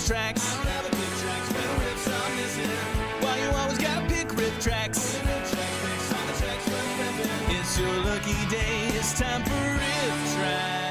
Rifftrax. Never pick tracks when the riffs are missing. Why you always gotta pick Rifftrax? It's your lucky day, it's time for Rifftrax.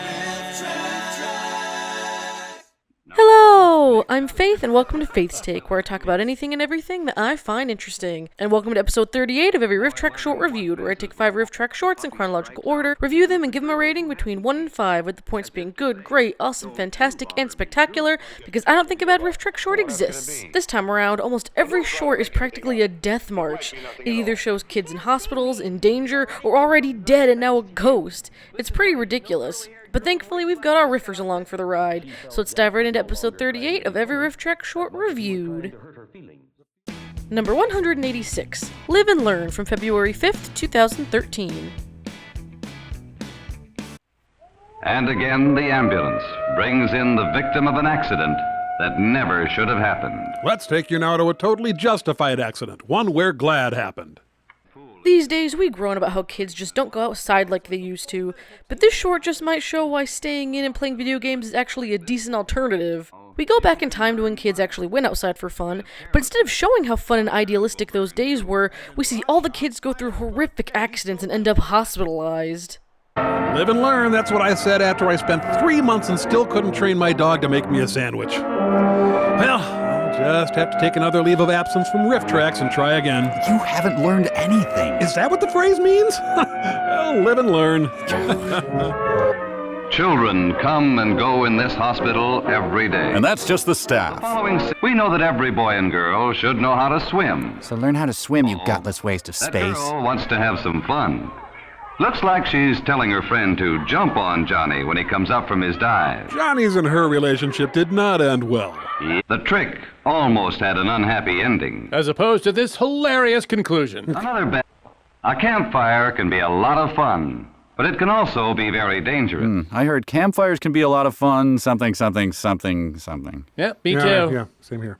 Hello, I'm Faith, and welcome to Faith's Take, where I talk about anything and everything that I find interesting. And welcome to episode 38 of Every Rifftrax Short Reviewed, where I take 5 Rifftrax shorts in chronological order, review them, and give them a rating between 1 and 5, with the points being good, great, awesome, fantastic, and spectacular, because I don't think a bad Rifftrax short exists. This time around, almost every short is practically a death march. It either shows kids in hospitals, in danger, or already dead and now a ghost. It's pretty ridiculous. But thankfully, we've got our riffers along for the ride, so let's dive right into episode 38 of Every Rifftrax Short Reviewed. Number 186, Live and Learn, from February 5th, 2013. And again, the ambulance brings in the victim of an accident that never should have happened. Let's take you now to a totally justified accident, one we're glad happened. These days, we groan about how kids just don't go outside like they used to, but this short just might show why staying in and playing video games is actually a decent alternative. We go back in time to when kids actually went outside for fun, but instead of showing how fun and idealistic those days were, we see all the kids go through horrific accidents and end up hospitalized. Live and learn, that's what I said after I spent 3 months and still couldn't train my dog to make me a sandwich. Well, I'll just have to take another leave of absence from Rifftrax and try again. You haven't learned anything. Is that what the phrase means? Well, live and learn. Children come and go in this hospital every day. And that's just the staff. We know that every boy and girl should know how to swim. So learn how to swim, you gutless waste of That space. girl wants to have some fun. Looks like she's telling her friend to jump on Johnny when he comes up from his dive. Johnny's and her relationship did not end well. The trick almost had an unhappy ending. As opposed to this hilarious conclusion. A campfire can be a lot of fun, but it can also be very dangerous. I heard campfires can be a lot of fun, something. Yep, me too. Yeah, same here.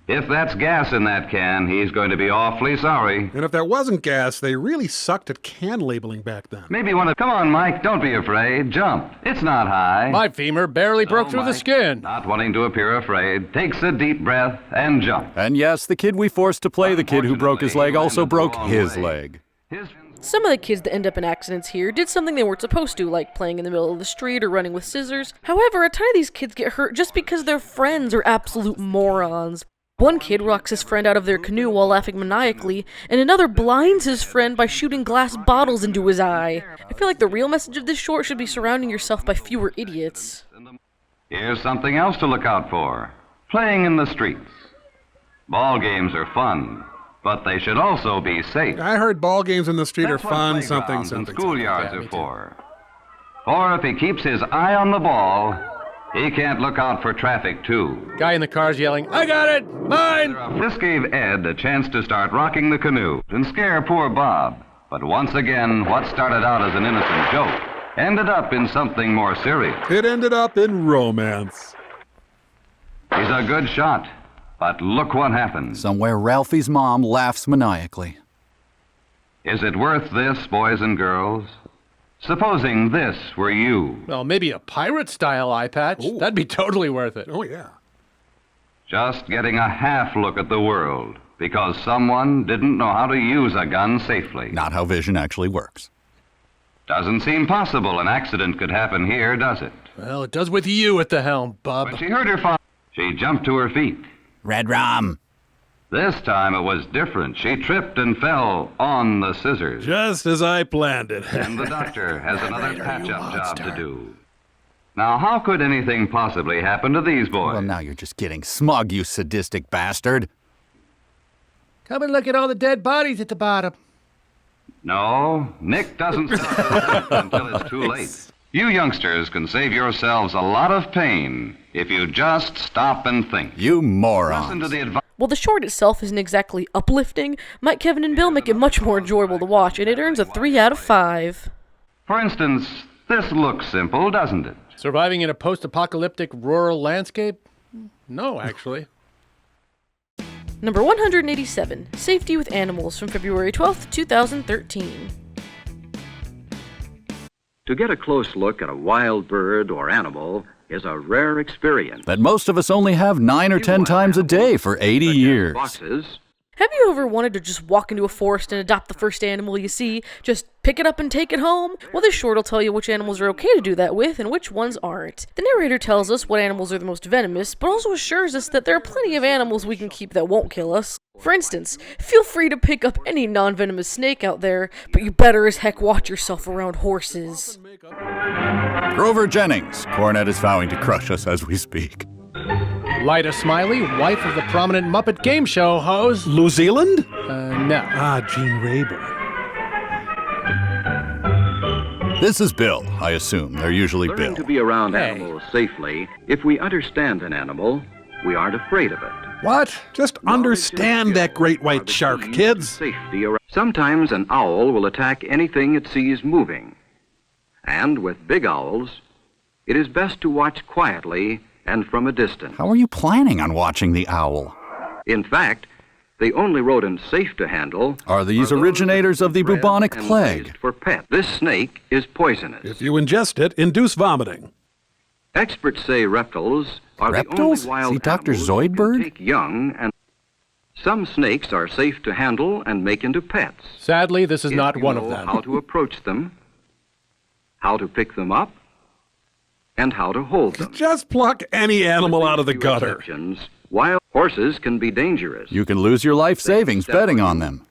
If that's gas in that can, he's going to be awfully sorry. And if that wasn't gas, they really sucked at can labeling back then. Maybe one of... Come on, Mike, don't be afraid. Jump. It's not high. My femur barely broke through the Mike, skin. Not wanting to appear afraid, takes a deep breath and jumps. And yes, the kid we forced to play the kid who broke his leg also broke his leg. Some of the kids that end up in accidents here did something they weren't supposed to, like playing in the middle of the street or running with scissors. However, a ton of these kids get hurt just because their friends are absolute morons. One kid rocks his friend out of their canoe while laughing maniacally, and another blinds his friend by shooting glass bottles into his eye. I feel like the real message of this short should be surrounding yourself by fewer idiots. Here's something else to look out for. Playing in the streets. Ball games are fun, but they should also be safe. I heard ball games in the street That's are what fun, playgrounds something. and schoolyards Yeah, are me too. for. Or if he keeps his eye on the ball, he can't look out for traffic, too. Guy in the car's yelling, I got it! Mine! This gave Ed a chance to start rocking the canoe and scare poor Bob. But once again, what started out as an innocent joke ended up in something more serious. It ended up in romance. He's a good shot, but look what happened. Somewhere Ralphie's mom laughs maniacally. Is it worth this, boys and girls? Supposing this were you. Well, maybe a pirate-style eye patch. Ooh. That'd be totally worth it. Oh, yeah. Just getting a half look at the world because someone didn't know how to use a gun safely. Not how vision actually works. Doesn't seem possible an accident could happen here, does it? Well, it does with you at the helm, bub. When she heard her father, she jumped to her feet. Red rum. This time it was different. She tripped and fell on the scissors. Just as I planned it. And the doctor has another patch-up job to do. Now, how could anything possibly happen to these boys? Well, now you're just getting smug, you sadistic bastard. Come and look at all the dead bodies at the bottom. No, Nick doesn't stop until it's too late. You youngsters can save yourselves a lot of pain if you just stop and think. You morons. Listen to the advice. While the short itself isn't exactly uplifting, Mike, Kevin, and Bill make it much more enjoyable to watch, and it earns a 3 out of 5. For instance, this looks simple, doesn't it? Surviving in a post-apocalyptic rural landscape? No, actually. Number 187, Safety with Animals, from February 12th, 2013. To get a close look at a wild bird or animal, is a rare experience. that most of us only have 9 or 10 times a day for 80 years. Boxes, Have you ever wanted to just walk into a forest and adopt the first animal you see? Just pick it up and take it home? Well, this short will tell you which animals are okay to do that with and which ones aren't. The narrator tells us what animals are the most venomous, but also assures us that there are plenty of animals we can keep that won't kill us. For instance, feel free to pick up any non-venomous snake out there, but you better as heck watch yourself around horses. Grover Jennings, Cornet is vowing to crush us as we speak. Lyda Smiley, wife of the prominent Muppet game show host. New Zealand? No. Ah, Gene Rayburn. This is Bill, I assume. They're usually Bill. learning to be around Hey. animals safely. If we understand an animal, we aren't afraid of it. What? Just understand that great white shark, kids. Safety around. Sometimes an owl will attack anything it sees moving. And with big owls, it is best to watch quietly and from a distance. How are you planning on watching the owl? In fact, the only rodents safe to handle Are these those originators of the bred bubonic and plague? raised for pet. This snake is poisonous. If you ingest it, induce vomiting. Experts say reptiles are Reptiles? the only wild See Dr. animals who can Zoidberg? take young, and some snakes are safe to handle and make into pets. Sadly, this is If not you one of know them. How to approach them, how to pick them up, and how to hold them. Just pluck any animal out of the Few gutter. exceptions, wild horses can be dangerous. You can lose your life savings betting on them.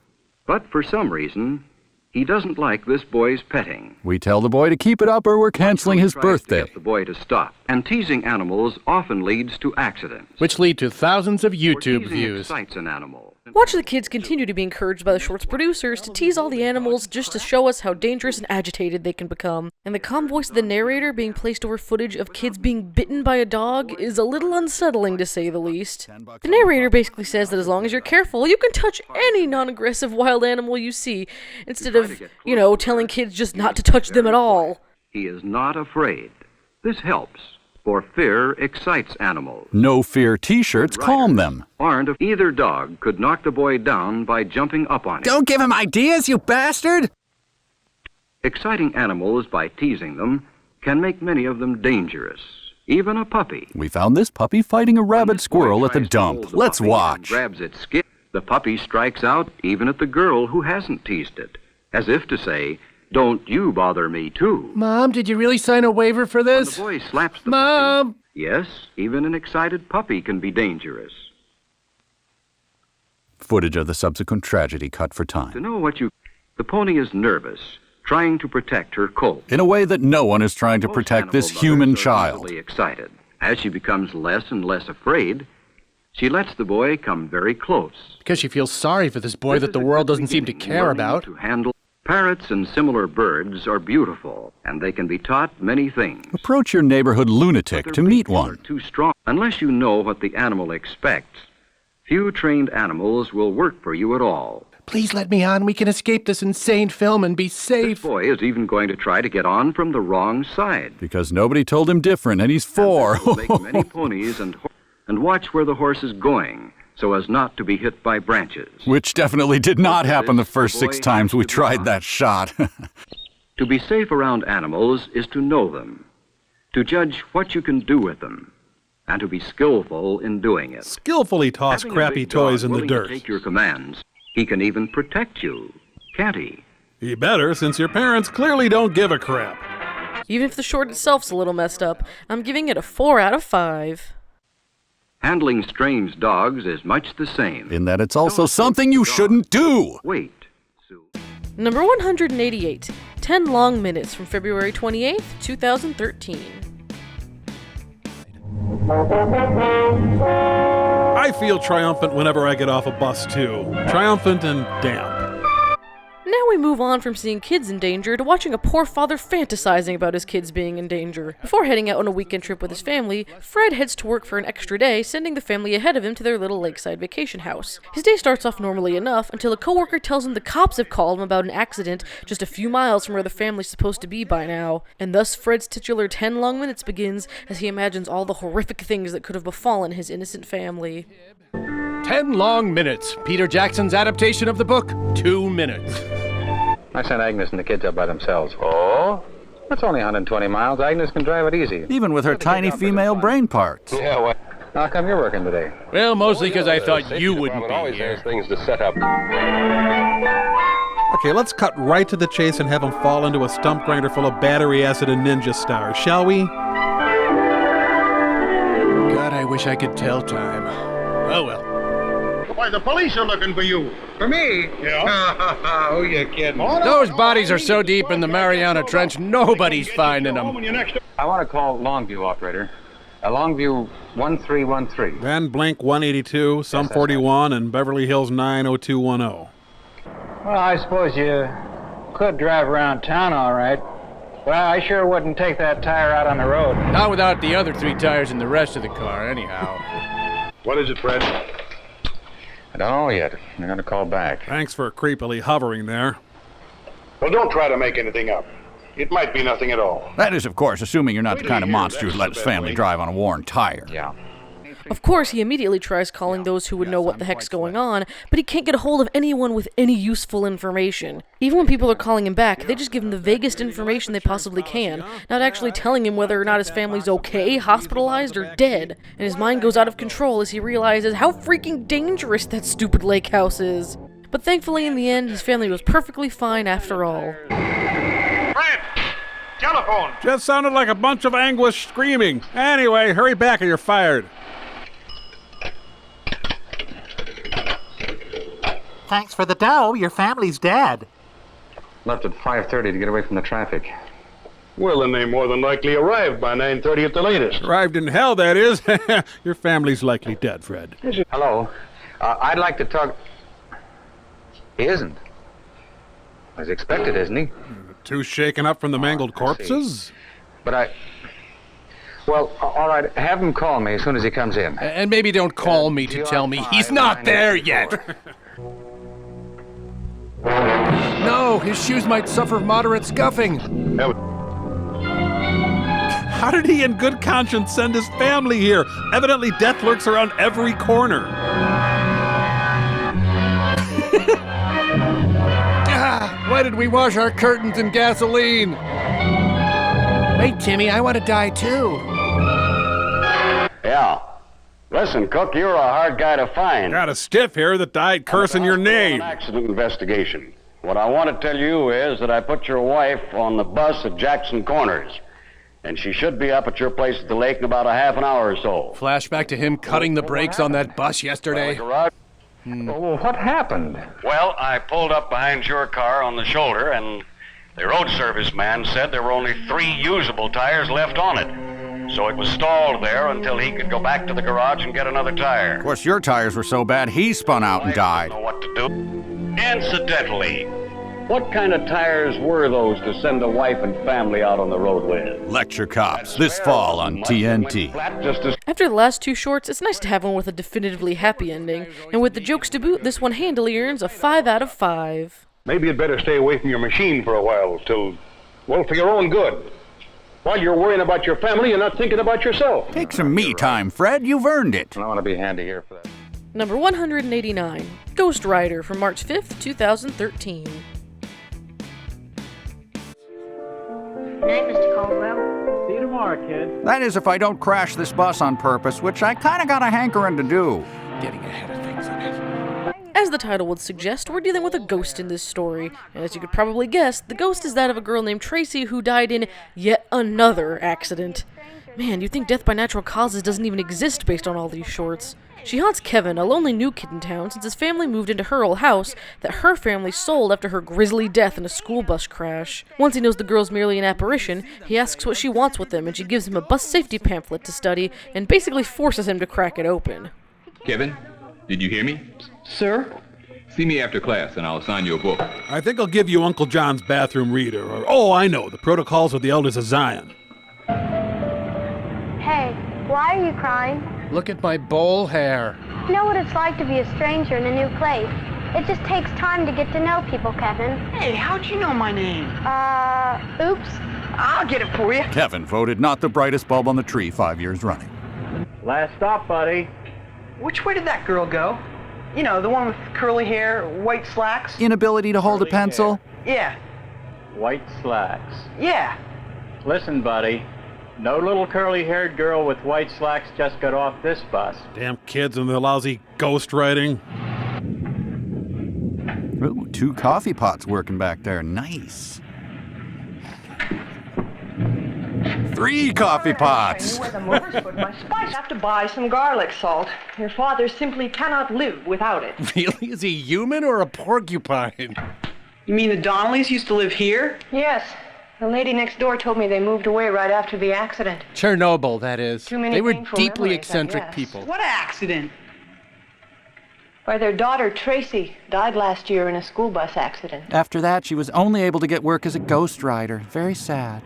But for some reason, he doesn't like this boy's petting. We tell the boy to keep it up or we're canceling his Tries to birthday. get the boy to stop. And teasing animals often leads to accidents. Which lead to thousands of For YouTube teasing views. excites an animal. Watch the kids continue to be encouraged by the short's producers to tease all the animals just to show us how dangerous and agitated they can become. And the calm voice of the narrator being placed over footage of kids being bitten by a dog is a little unsettling to say the least. The narrator basically says that as long as you're careful, you can touch any non-aggressive wild animal you see, instead of, telling kids just not to touch them at all. He is not afraid. This helps, for fear excites animals. No fear t-shirts calm them. Aren't if either dog could knock the boy down by jumping up on him. Don't give him ideas, you bastard! Exciting animals by teasing them can make many of them dangerous. Even a puppy. We found this puppy fighting a rabid squirrel at the Tries to hold dump. the Let's puppy and watch. Grabs its skin. The puppy strikes out even at the girl who hasn't teased it, as if to say, "Don't you bother me too." Mom, did you really sign a waiver for When this? the boy slaps the puppy. Mom! Yes, even an excited puppy can be dangerous. Footage of the subsequent tragedy cut for To time. know what you... The pony is nervous, trying to protect her colt. In a way that no one is trying to Most protect this animal human mothers are child. easily excited. As she becomes less and less afraid, she lets the boy come very close. Because she feels sorry for this boy that the world doesn't seem to care Learning about. To handle parrots and similar birds are beautiful, and they can be taught many things. Approach your neighborhood lunatic Their to meet beaks are one. Too strong. Unless you know what the animal expects, few trained animals will work for you at all. Please let me on. We can escape this insane film and be This safe. boy is even going to try to get on from the wrong side. Because nobody told him different, and he's 4. Will make many ponies and watch where the horse is going, so as not to be hit by branches. Which definitely did not happen the first 6 times we tried that shot. To be safe around animals is to know them, to judge what you can do with them, and to be skillful in doing it. Skillfully toss Having a crappy big dog toys in the willing to dirt. take your commands, he can even protect you, can't he? He better, since your parents clearly don't give a crap. Even if the short itself's a little messed up, I'm giving it a 4 out of 5. Handling strange dogs is much the same. In that it's also something you shouldn't do. Wait, Sue. Number 188, 10 Long Minutes from February 28th, 2013. I feel triumphant whenever I get off a bus, too. Triumphant and damp. Now we move on from seeing kids in danger to watching a poor father fantasizing about his kids being in danger. Before heading out on a weekend trip with his family, Fred heads to work for an extra day, sending the family ahead of him to their little lakeside vacation house. His day starts off normally enough until a coworker tells him the cops have called him about an accident just a few miles from where the family's supposed to be by now. And thus Fred's titular 10 long minutes begins as he imagines all the horrific things that could have befallen his innocent family. 10 Long Minutes. Peter Jackson's adaptation of the book, 2 minutes. I sent Agnes and the kids up by themselves. Oh? That's only 120 miles. Agnes can drive it easy. Even with her tiny female brain parts. Yeah, well, how come you're working today? Well, mostly because I thought you wouldn't be always here. has things to set up. Okay, let's cut right to the chase and have him fall into a stump grinder full of battery acid and ninja stars, shall we? God, I wish I could tell time. Oh, well. Why, the police are looking for you. For me? Yeah. Oh, you're kidding. Those bodies are so deep in the Mariana Trench, nobody's finding them. I want to call Longview, operator. Longview 1313. Then Blink 182, Sum 41, and Beverly Hills 90210. Well, I suppose you could drive around town all right. But I sure wouldn't take that tire out on the road. Not without the other 3 tires in the rest of the car, anyhow. What is it, Fred? I don't know yet. I'm going to call back. Thanks for creepily hovering there. Well, don't try to make anything up. It might be nothing at all. That is, of course, assuming you're not the kind of monster who'd let his family drive on a worn tire. Yeah. Of course, he immediately tries calling those who would know what the heck's going on, but he can't get a hold of anyone with any useful information. Even when people are calling him back, they just give him the vaguest information they possibly can, not actually telling him whether or not his family's okay, hospitalized, or dead. And his mind goes out of control as he realizes how freaking dangerous that stupid lake house is. But thankfully, in the end, his family was perfectly fine after all. Fred! Telephone! Just sounded like a bunch of anguish screaming. Anyway, hurry back or you're fired. Thanks for the dough. Your family's dead. Left at 5:30 to get away from the traffic. Well, then they more than likely arrived by 9:30 at the latest. Arrived in hell, that is. Your family's likely dead, Fred. Hello. I'd like to talk... He isn't. As expected, isn't he? Too shaken up from the mangled corpses? But Well, all right, have him call me as soon as he comes in. And maybe don't call me to tell me he's not there yet. No, his shoes might suffer moderate scuffing. How did he in good conscience send his family here? Evidently death lurks around every corner. Why did we wash our curtains in gasoline? Wait, Timmy, I want to die too. Yeah. Listen, Cook, you're a hard guy to find. Got a stiff here that died cursing your name. An accident investigation. What I want to tell you is that I put your wife on the bus at Jackson Corners, and she should be up at your place at the lake in about a half an hour or so. Flashback to him cutting the brakes on that bus yesterday. Well, what happened? Well, I pulled up behind your car on the shoulder, and the road service man said there were only 3 usable tires left on it. So it was stalled there until he could go back to the garage and get another tire. Of course, your tires were so bad, he spun out and died. I don't know what to do. Incidentally, what kind of tires were those to send a wife and family out on the road with? Lecture Cops, this fall on TNT. After the last 2 shorts, it's nice to have one with a definitively happy ending, and with the jokes to boot, this one handily earns a 5 out of 5. Maybe you'd better stay away from your machine for a while well, for your own good. While you're worrying about your family, you're not thinking about yourself. Take some me time, Fred. You've earned it. I want to be handy here for that. Number 189, Ghost Rider from March 5th, 2013. Good night, Mr. Caldwell. See you tomorrow, kid. That is if I don't crash this bus on purpose, which I kind of got a hankering to do. Getting ahead of things on it. As the title would suggest, we're dealing with a ghost in this story, and as you could probably guess, the ghost is that of a girl named Tracy who died in yet another accident. Man, you'd think death by natural causes doesn't even exist based on all these shorts. She haunts Kevin, a lonely new kid in town, since his family moved into her old house that her family sold after her grisly death in a school bus crash. Once he knows the girl's merely an apparition, he asks what she wants with him, and she gives him a bus safety pamphlet to study and basically forces him to crack it open. Kevin, did you hear me? Sir? See me after class and I'll assign you a book. I think I'll give you Uncle John's bathroom reader, or, oh, I know, the Protocols of the Elders of Zion. Hey, why are you crying? Look at my bowl hair. You know what it's like to be a stranger in a new place. It just takes time to get to know people, Kevin. Hey, how'd you know my name? Oops. I'll get it for you. Kevin voted not the brightest bulb on the tree 5 years running. Last stop, buddy. Which way did that girl go? You know, the one with curly hair, white slacks? Inability to hold a pencil? Yeah. White slacks. Yeah. Listen, buddy. No little curly-haired girl with white slacks just got off this bus. Damn kids and their lousy ghostwriting. Ooh, 2 coffee pots working back there. Nice. 3 coffee pots. I have to buy some garlic salt. Your father simply cannot live without it. Really? Is he human or a porcupine? You mean the Donnellys used to live here? Yes. The lady next door told me they moved away right after the accident. Chernobyl, that is. Too many They were painful deeply memories, I eccentric guess. people. What accident? Why, their daughter, Tracy, died last year in a school bus accident. After that, she was only able to get work as a ghostwriter. Very sad.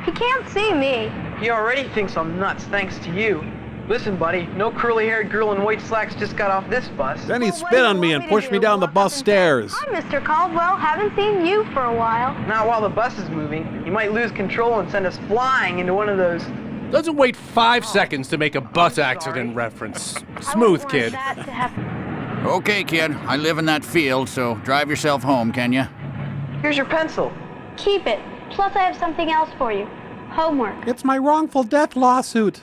He can't see me. He already thinks I'm nuts, thanks to you. Listen, buddy, no curly-haired girl in white slacks just got off this bus. Then he spit on me and pushed me down the bus stairs. Hi, Mr. Caldwell. Haven't seen you for a while. Not while the bus is moving. You might lose control and send us flying into one of those... Doesn't wait 5 seconds to make a bus accident reference. Smooth, kid. That to happen. Okay, kid. I live in that field, so drive yourself home, can you? Here's your pencil. Keep it. Plus, I have something else for you. Homework. It's my wrongful death lawsuit.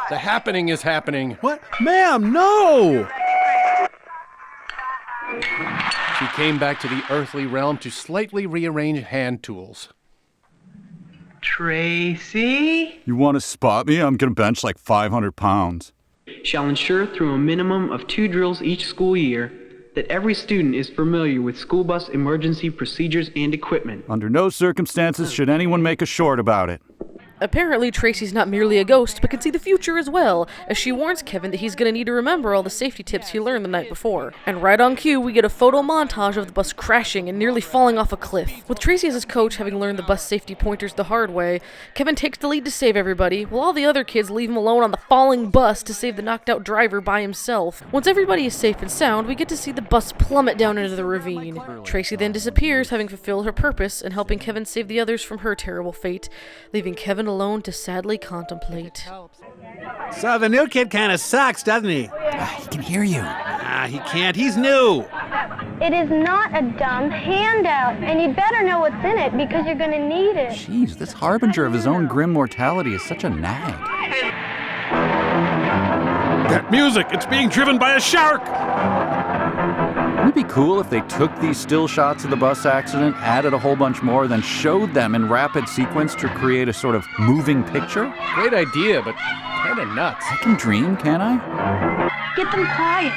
The happening is happening. What? Ma'am, no! She came back to the earthly realm to slightly rearrange hand tools. Tracy You want to spot me? I'm going to bench like 500 pounds. shall ensure through a minimum of 2 drills each school year that every student is familiar with school bus emergency procedures and equipment. Under no circumstances should anyone make a short about it. Apparently, Tracy's not merely a ghost, but can see the future as well, as she warns Kevin that he's going to need to remember all the safety tips he learned the night before. And right on cue, we get a photo montage of the bus crashing and nearly falling off a cliff. With Tracy as his coach, having learned the bus safety pointers the hard way, Kevin takes the lead to save everybody, while all the other kids leave him alone on the falling bus to save the knocked-out driver by himself. Once everybody is safe and sound, we get to see the bus plummet down into the ravine. Tracy then disappears, having fulfilled her purpose and helping Kevin save the others from her terrible fate, leaving Kevin alone to sadly contemplate. So the new kid kind of sucks, doesn't he? He can hear you. He can't. He's new. It is not a dumb handout, and you'd better know what's in it because you're going to need it. Jeez, this harbinger of his own grim mortality is such a nag. That music, it's being driven by a shark. Wouldn't it be cool if they took these still shots of the bus accident, added a whole bunch more, then showed them in rapid sequence to create a sort of moving picture? Great idea, but kind of nuts. I can dream, can't I? Get them quiet.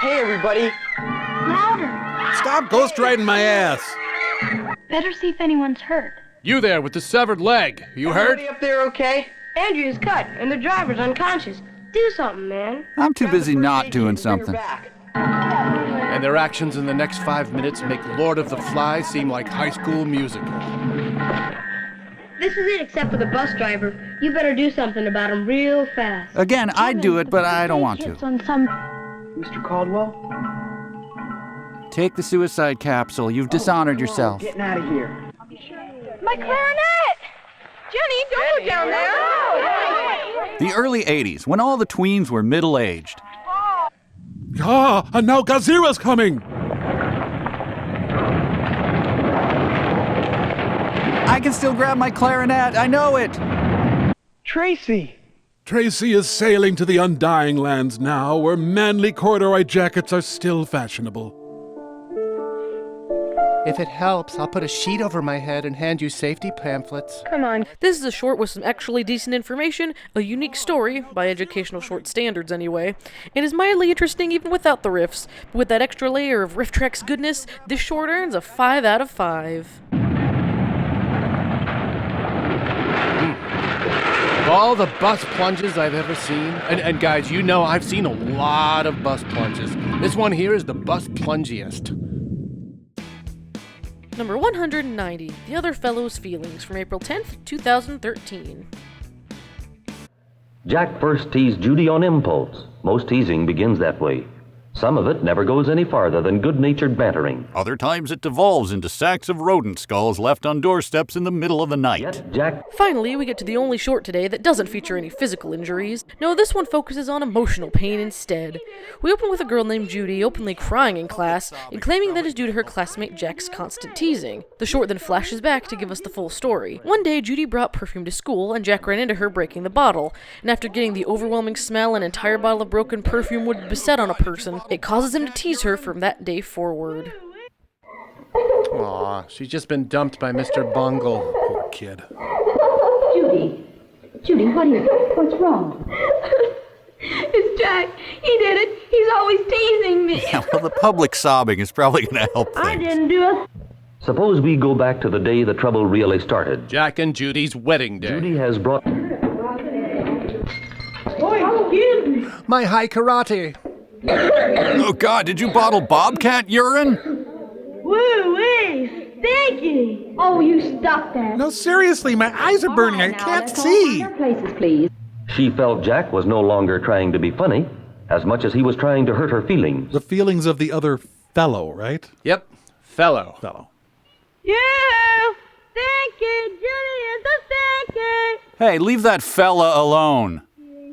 Hey, everybody. Louder. Stop ghostwriting my ass. Better see if anyone's hurt. You there with the severed leg. You hurt? Everybody up there okay? Andrew's cut, and the driver's unconscious. Do something, man. I'm too busy not doing Bring her something. back. And their actions in the next 5 minutes make Lord of the Flies seem like High School Musical. This is it except for the bus driver. You better do something about him real fast. Again, I'd do it, but I don't want to. Mr. Caldwell? Take the suicide capsule. You've dishonored yourself. Getting out of here. My clarinet! Jenny, don't go down there! The early 80s, when all the tweens were middle-aged. And now Gazira's coming. I can still grab my clarinet, I know it! Tracy! Tracy is sailing to the undying lands now, where manly corduroy jackets are still fashionable. If it helps, I'll put a sheet over my head and hand you safety pamphlets. Come on. This is a short with some actually decent information, a unique story, by educational short standards anyway, and is mildly interesting even without the riffs. But with that extra layer of Rifftrax goodness, this short earns a 5 out of 5. Of all the bus plunges I've ever seen, and guys, you know I've seen a lot of bus plunges. This one here is the bus plungiest. Number 190, The Other Fellow's Feelings, from April 10th, 2013. Jack first teased Judy on impulse. Most teasing begins that way. Some of it never goes any farther than good-natured bantering. Other times it devolves into sacks of rodent skulls left on doorsteps in the middle of the night. Yet Jack... Finally, we get to the only short today that doesn't feature any physical injuries. No, this one focuses on emotional pain instead. We open with a girl named Judy openly crying in class and claiming that is due to her classmate Jack's constant teasing. The short then flashes back to give us the full story. One day, Judy brought perfume to school and Jack ran into her breaking the bottle, and after getting the overwhelming smell an entire bottle of broken perfume would beset on a person, it causes him to tease her from that day forward. Aw, she's just been dumped by Mr. Bungle. Poor kid. Judy, what's wrong? It's Jack. He did it. He's always teasing me. Yeah, well, the public sobbing is probably going to help things. I didn't do it. Suppose we go back to the day the trouble really started. Jack and Judy's wedding day. Judy has brought... My high karate. Oh, God, did you bottle Bobcat urine? Woo-wee, stinky. Oh, you stop that. No, seriously, my eyes are burning. I can't see. Places, please. She felt Jack was no longer trying to be funny, as much as he was trying to hurt her feelings. The feelings of the other fellow, right? Yep, fellow. You stinky, Judy is a stinky. Hey, leave that fella alone.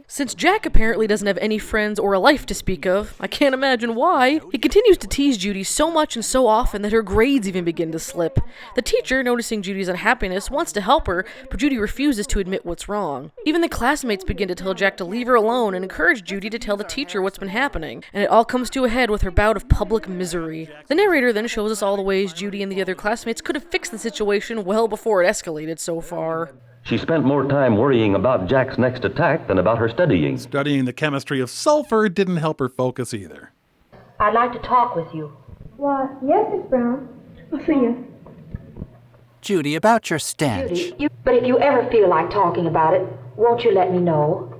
Since Jack apparently doesn't have any friends or a life to speak of, I can't imagine why, he continues to tease Judy so much and so often that her grades even begin to slip. The teacher, noticing Judy's unhappiness, wants to help her, but Judy refuses to admit what's wrong. Even the classmates begin to tell Jack to leave her alone and encourage Judy to tell the teacher what's been happening, and it all comes to a head with her bout of public misery. The narrator then shows us all the ways Judy and the other classmates could have fixed the situation well before it escalated so far. She spent more time worrying about Jack's next attack than about her studying. Studying the chemistry of sulfur didn't help her focus either. I'd like to talk with you. Why, yes, Miss Brown. I'll see you. Judy, about your stench. But if you ever feel like talking about it, won't you let me know?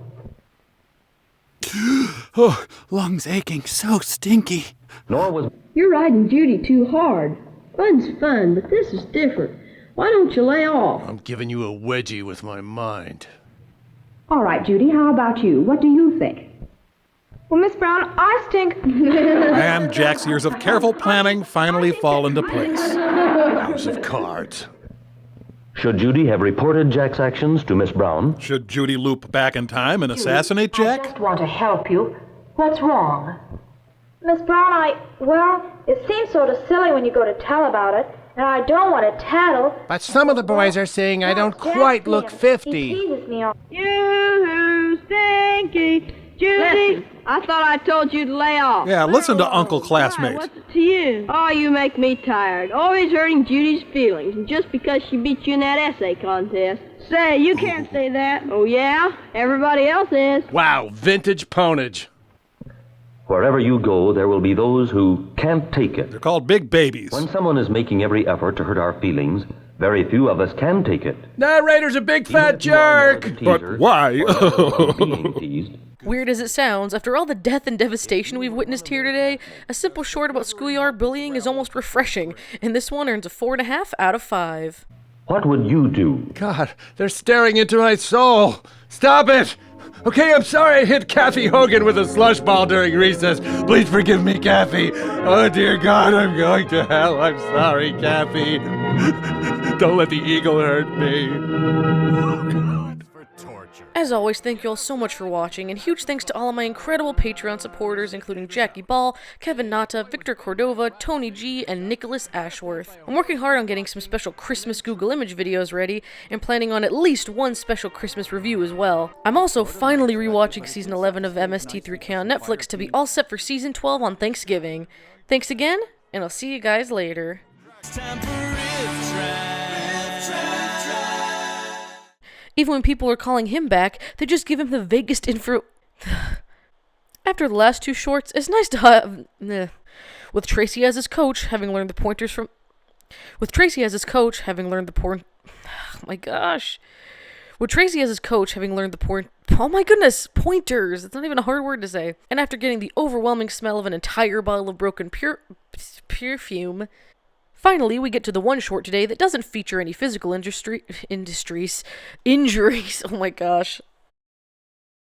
Oh, lungs aching, so stinky. Nor was... You're riding Judy too hard. Fun's fun, but this is different. Why don't you lay off? I'm giving you a wedgie with my mind. All right, Judy, how about you? What do you think? Well, Miss Brown, I stink. And Jack's years of careful planning finally fall into place. House of cards. Should Judy have reported Jack's actions to Miss Brown? Should Judy loop back in time and assassinate Jack? I just want to help you. What's wrong? Miss Brown, well, it seems sort of silly when you go to tell about it. And I don't want to tattle. But some of the boys are saying I don't quite look 50. He teases me all. You stinky, Judy. Listen, I thought I told you to lay off. Yeah, listen to Uncle Classmate. What's it to you? Oh, you make me tired. Always hurting Judy's feelings, and just because she beat you in that essay contest. Say, you can't say that. Oh, yeah? Everybody else is. Wow, vintage ponage. Wherever you go, there will be those who can't take it. They're called big babies. When someone is making every effort to hurt our feelings, very few of us can take it. Narrator's a big fat jerk! But why? Weird as it sounds, after all the death and devastation we've witnessed here today, a simple short about schoolyard bullying is almost refreshing, and this one earns a 4.5 out of 5. What would you do? God, they're staring into my soul. Stop it! Okay, I'm sorry I hit Kathy Hogan with a slush ball during recess. Please forgive me, Kathy. Oh, dear God, I'm going to hell. I'm sorry, Kathy. Don't let the eagle hurt me. As always, thank you all so much for watching, and huge thanks to all of my incredible Patreon supporters, including Jackie Ball, Kevin Nata, Victor Cordova, Tony G, and Nicholas Ashworth. I'm working hard on getting some special Christmas Google image videos ready, and planning on at least one special Christmas review as well. I'm also finally rewatching Season 11 of MST3K on Netflix to be all set for Season 12 on Thanksgiving. Thanks again, and I'll see you guys later. Even when people are calling him back, they just give him the vaguest info. After the last two shorts, it's nice to have... With Tracy as his coach, having learned the pointers from... With Tracy as his coach, having learned the porn... Oh my gosh. With Tracy as his coach, having learned the point... Oh my goodness, pointers! It's not even a hard word to say. And after getting the overwhelming smell of an entire bottle of broken perfume... Finally, we get to the one short today that doesn't feature any physical injuries. Oh my gosh.